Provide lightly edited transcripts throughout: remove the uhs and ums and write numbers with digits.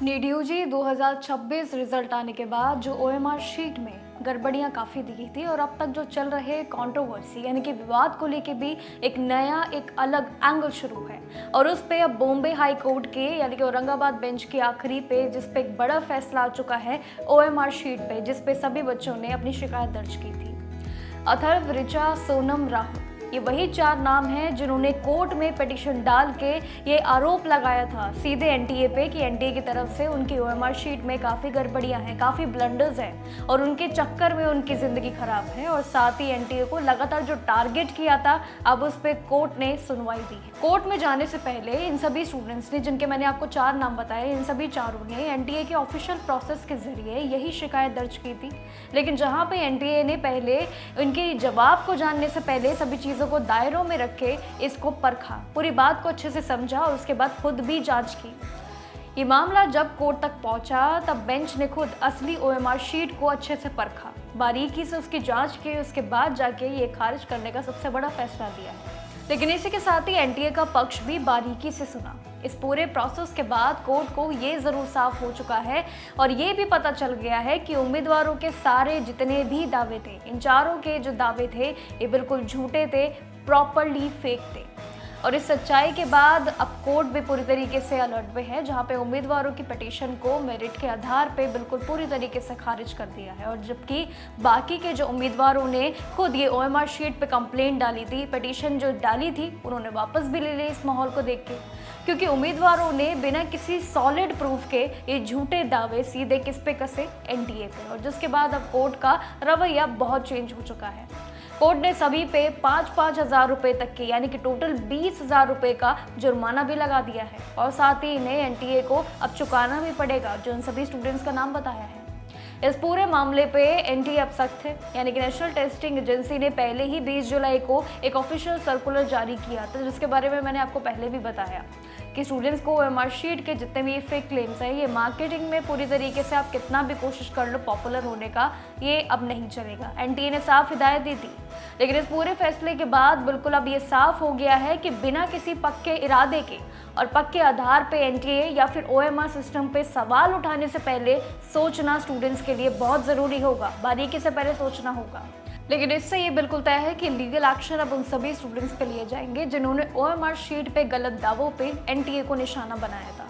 नीडयूजी 2026 result आने के बाद जो ओएमआर शीट में गड़बड़ियां काफ़ी दिखी थी और अब तक जो चल रहे कंट्रोवर्सी यानी कि विवाद को लेके भी एक अलग एंगल शुरू है। और उस पे अब बॉम्बे हाई कोर्ट के यानी कि औरंगाबाद बेंच के आखिरी पे जिस पे एक बड़ा फैसला आ चुका है ओएमआर शीट पे, जिस पे सभी बच्चों ने अपनी शिकायत दर्ज की थी। अथर्व, ऋचा, सोनम, राहुल, ये वही 4 नाम हैं जिन्होंने कोर्ट में पिटीशन डाल के ये आरोप लगाया था सीधे एनटीए पे कि एनटीए की तरफ से उनकी ओएमआर शीट में काफ़ी गड़बड़ियां हैं, काफ़ी ब्लंडर्स हैं और उनके चक्कर में उनकी ज़िंदगी खराब है। और साथ ही एनटीए को लगातार जो टारगेट किया था, अब उस पर कोर्ट ने सुनवाई दी है। कोर्ट में जाने से पहले इन सभी स्टूडेंट्स ने, जिनके मैंने आपको 4 नाम बताए, इन सभी चारों ने एनटीए के ऑफिशियल प्रोसेस के जरिए यही शिकायत दर्ज की थी। लेकिन जहाँ पे एनटीए ने पहले उनके जवाब को जानने से पहले सभी चीज़ों को दायरों में रख के इसको परखा, पूरी बात को अच्छे से समझा और उसके बाद खुद भी जांच की। ये मामला जब कोर्ट तक पहुंचा तब बेंच ने खुद असली ओएमआर शीट को अच्छे से परखा, बारीकी से उसकी जांच की, उसके बाद जाके ये खारिज करने का सबसे बड़ा फैसला लिया है। लेकिन इसी के साथ ही एनटीए का पक्ष भी बारीकी से सुना। इस पूरे प्रोसेस के बाद कोर्ट को ये ज़रूर साफ हो चुका है और ये भी पता चल गया है कि उम्मीदवारों के सारे जितने भी दावे थे, इन चारों के जो दावे थे, ये बिल्कुल झूठे थे, प्रॉपरली फेक थे। और इस सच्चाई के बाद अब कोर्ट भी पूरी तरीके से अलर्ट पे है, जहां पे उम्मीदवारों की पिटीशन को मेरिट के आधार पे बिल्कुल पूरी तरीके से खारिज कर दिया है। और जबकि बाकी के जो उम्मीदवारों ने खुद ये ओएमआर शीट पे कंप्लेंट डाली थी, पिटीशन जो डाली थी, उन्होंने वापस भी ले ली इस माहौल को देख के, क्योंकि उम्मीदवारों ने बिना किसी सॉलिड प्रूफ के ये झूठे दावे सीधे किस पे कसे, एनटीए पे। और जिसके बाद अब कोर्ट का रवैया बहुत चेंज हो चुका है। कोर्ट ने सभी पे 5-5 हज़ार रुपये तक के यानी कि टोटल 20,000 रुपये का जुर्माना भी लगा दिया है और साथ ही इन्हें एनटीए को अब चुकाना भी पड़ेगा, जो इन सभी स्टूडेंट्स का नाम बताया है। इस पूरे मामले पे एनटीए अब सख्त है, यानी कि नेशनल टेस्टिंग एजेंसी ने पहले ही 20 जुलाई को एक ऑफिशियल सर्कुलर जारी किया था, जिसके बारे में मैंने आपको पहले भी बताया कि स्टूडेंट्स को ओएमआर शीट के जितने भी फेक क्लेम्स हैं, ये मार्केटिंग में पूरी तरीके से आप कितना भी कोशिश कर लो पॉपुलर होने का, ये अब नहीं चलेगा। एनटीए ने साफ हिदायत दी थी। लेकिन इस पूरे फैसले के बाद बिल्कुल अब ये साफ हो गया है कि बिना किसी पक्के इरादे के और पक्के आधार पे एनटीए या फिर ओएमआर सिस्टम पे सवाल उठाने से पहले सोचना स्टूडेंट्स के लिए बहुत ज़रूरी होगा, बारीकी से पहले सोचना होगा। लेकिन इससे ये बिल्कुल तय है कि लीगल एक्शन अब उन सभी स्टूडेंट्स पे लिए जाएंगे जिन्होंने ओएमआर शीट पे गलत दावों पे एनटीए को निशाना बनाया था।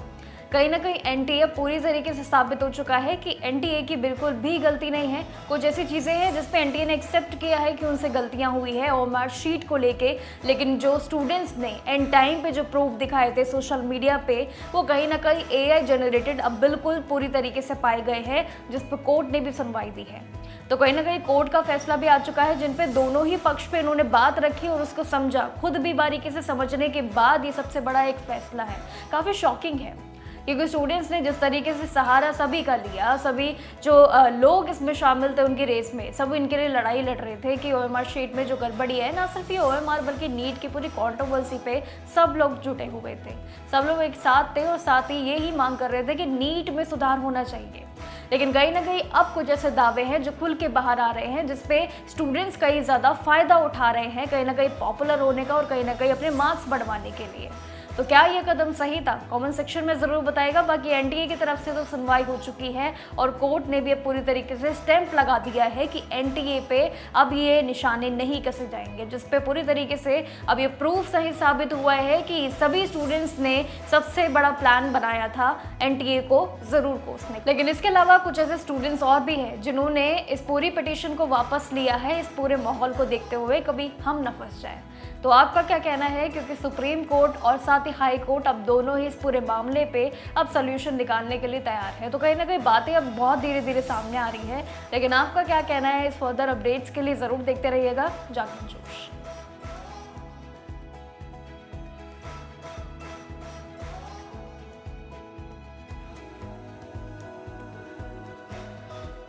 कहीं ना कहीं एनटीए पूरी तरीके से साबित हो चुका है कि एनटीए की बिल्कुल भी गलती नहीं है। कुछ ऐसी चीज़ें हैं जिस पे एनटीए ने एक्सेप्ट किया है कि उनसे गलतियां हुई है ओएमआर शीट को लेके, लेकिन जो स्टूडेंट्स ने एंड टाइम पे जो प्रूफ दिखाए थे सोशल मीडिया पे, वो कहीं ना कहीं एआई जनरेटेड अब बिल्कुल पूरी तरीके से पाए गए हैं, जिस पर कोर्ट ने भी सुनवाई दी है। तो कहीं ना कहीं कोर्ट का फैसला भी आ चुका है, जिन पे दोनों ही पक्ष पे इन्होंने बात रखी और उसको समझा, खुद भी बारीकी से समझने के बाद ये सबसे बड़ा एक फैसला है। काफ़ी शॉकिंग है क्योंकि स्टूडेंट्स ने जिस तरीके से सहारा सभी का लिया, सभी जो लोग इसमें शामिल थे उनकी रेस में, सब इनके लिए लड़ाई लड़ रहे थे कि ओएमआर शीट में जो गड़बड़ी है, ना सिर्फ ये ओएमआर बल्कि नीट की पूरी कंट्रोवर्सी पे सब लोग जुटे हुए थे, सब लोग एक साथ थे और साथ ही ये ही मांग कर रहे थे कि नीट में सुधार होना चाहिए। लेकिन कहीं ना कहीं अब कुछ ऐसे दावे हैं जो खुल के बाहर आ रहे हैं, जिसपे स्टूडेंट्स कई ज़्यादा फ़ायदा उठा रहे हैं, कहीं ना कहीं पॉपुलर होने का और कहीं ना कहीं अपने मार्क्स बढ़वाने के लिए। तो क्या ये कदम सही था? कमेंट सेक्शन में ज़रूर बताइएगा। बाकी एनटीए की तरफ से तो सुनवाई हो चुकी है और कोर्ट ने भी अब पूरी तरीके से स्टैंप लगा दिया है कि एनटीए पे अब ये निशाने नहीं कसे जाएंगे, जिस पे पूरी तरीके से अब ये प्रूफ सही साबित हुआ है कि सभी स्टूडेंट्स ने सबसे बड़ा प्लान बनाया था एनटीए को ज़रूर कोसने। लेकिन इसके अलावा कुछ ऐसे स्टूडेंट्स और भी हैं जिन्होंने इस पूरी पिटीशन को वापस लिया है, इस पूरे माहौल को देखते हुए कभी हम न फंस जाए। तो आपका क्या कहना है? क्योंकि सुप्रीम कोर्ट और साथ ही हाई कोर्ट अब दोनों ही इस पूरे मामले पे अब सोल्यूशन निकालने के लिए तैयार है। तो कहीं ना कहीं बातें अब बहुत धीरे धीरे सामने आ रही है। लेकिन आपका क्या कहना है? इस फर्दर अपडेट्स के लिए ज़रूर देखते रहिएगा जागरण जोश।